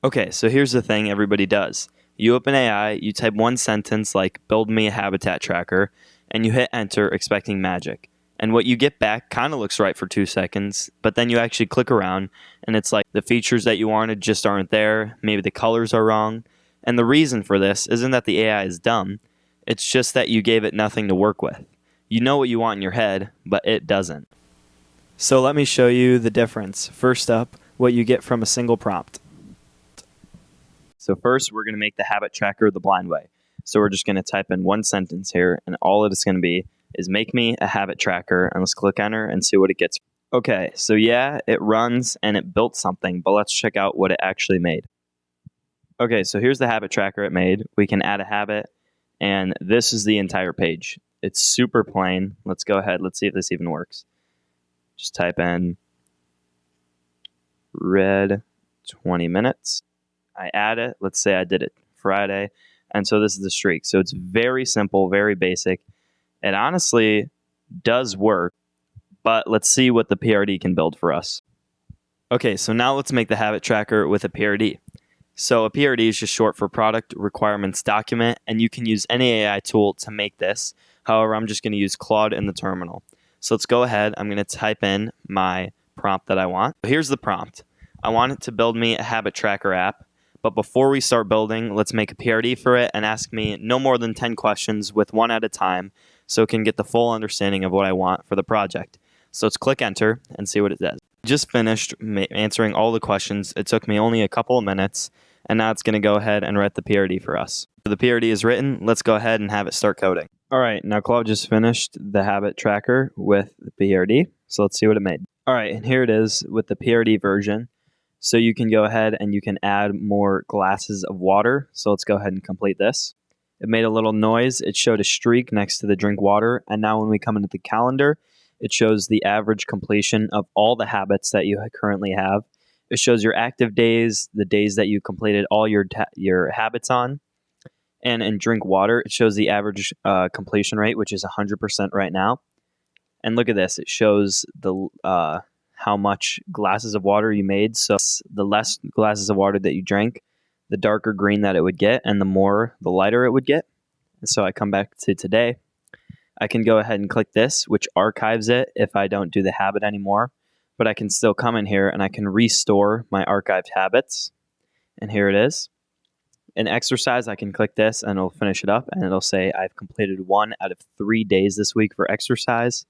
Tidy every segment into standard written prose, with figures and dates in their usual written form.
Okay, so here's the thing everybody does. You open AI, you type one sentence like build me a habitat tracker, and you hit enter expecting magic. And what you get back kind of looks right for 2 seconds, but then you actually click around and it's like the features that you wanted just aren't there. Maybe the colors are wrong. And the reason for this isn't that the AI is dumb, it's just that you gave it nothing to work with. You know what you want in your head, but it doesn't. So let me show you the difference. First up, what you get from a single prompt. So first, we're going to make the habit tracker the blind way. So we're just going to type in one sentence here, and all it is going to be is make me a habit tracker, and let's click enter and see what it gets. Okay, so yeah, it runs and it built something, but let's check out what it actually made. Okay, so here's the habit tracker it made. We can add a habit, and this is the entire page. It's super plain. Let's go ahead. Let's see if this even works. Just type in read 20 minutes. I add it. Let's say I did it Friday. And so this is the streak. So it's very simple, very basic. It honestly does work, but let's see what the PRD can build for us. Okay, so now let's make the habit tracker with a PRD. So a PRD is just short for Product Requirements Document, and you can use any AI tool to make this. However, I'm just going to use Claude in the terminal. So let's go ahead. I'm going to type in my prompt that I want. Here's the prompt. I want it to build me a habit tracker app. But before we start building, let's make a PRD for it and ask me no more than 10 questions with one at a time so it can get the full understanding of what I want for the project. So let's click enter and see what it does. Just finished answering all the questions. It took me only a couple of minutes, and now it's going to go ahead and write the PRD for us. So the PRD is written. Let's go ahead and have it start coding. All right, now Claude just finished the habit tracker with the PRD. So let's see what it made. All right, and here it is with the PRD version. So you can go ahead and you can add more glasses of water. So let's go ahead and complete this. It made a little noise. It showed a streak next to the drink water. And now when we come into the calendar, it shows the average completion of all the habits that you currently have. It shows your active days, the days that you completed all your habits on. And in drink water, it shows the average completion rate, which is 100% right now. And look at this. It shows the how much glasses of water you made. So the less glasses of water that you drank, the darker green that it would get, and the lighter it would get. And so I come back to today. I can go ahead and click this, which archives it if I don't do the habit anymore. But I can still come in here and I can restore my archived habits. And here it is. In exercise, I can click this and it'll finish it up and it'll say I've completed 1 out of 3 days this week for exercise.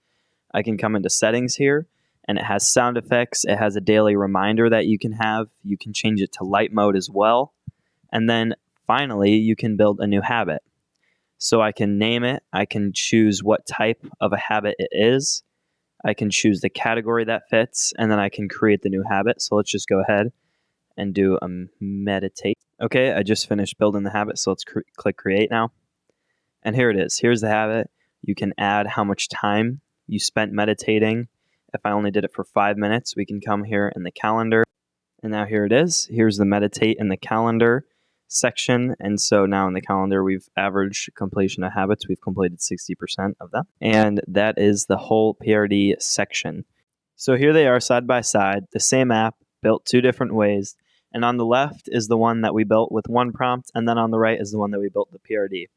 I can come into settings here. And it has sound effects. It has a daily reminder that you can have. You can change it to light mode as well. And then finally, you can build a new habit. So I can name it. I can choose what type of a habit it is. I can choose the category that fits. And then I can create the new habit. So let's just go ahead and do a meditate. Okay, I just finished building the habit. So let's click create now. And here it is. Here's the habit. You can add how much time you spent meditating. If I only did it for 5 minutes, we can come here in the calendar. And now here it is. Here's the meditate in the calendar section. And so now in the calendar, we've averaged completion of habits. We've completed 60% of them. And that is the whole PRD section. So here they are side by side, the same app built 2 different ways. And on the left is the one that we built with one prompt. And then on the right is the one that we built the PRD.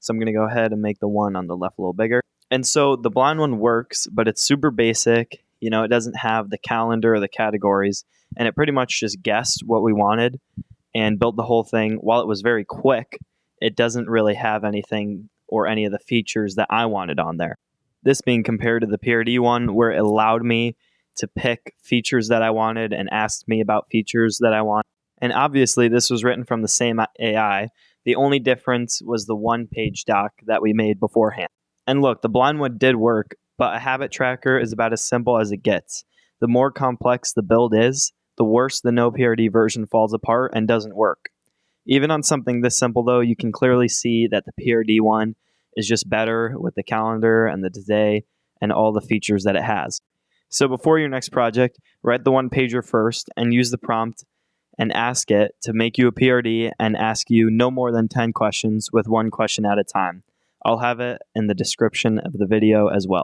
So I'm going to go ahead and make the one on the left a little bigger. And so the blind one works, but it's super basic. You know, it doesn't have the calendar or the categories, and it pretty much just guessed what we wanted and built the whole thing. While it was very quick, it doesn't really have anything or any of the features that I wanted on there. This being compared to the PRD one, where it allowed me to pick features that I wanted and asked me about features that I want. And obviously, this was written from the same AI. The only difference was the one-page doc that we made beforehand. And look, the blind one did work, but a habit tracker is about as simple as it gets. The more complex the build is, the worse the no PRD version falls apart and doesn't work. Even on something this simple, though, you can clearly see that the PRD one is just better with the calendar and the today and all the features that it has. So before your next project, write the one-pager first and use the prompt and ask it to make you a PRD and ask you no more than 10 questions with 1 question at a time. I'll have it in the description of the video as well.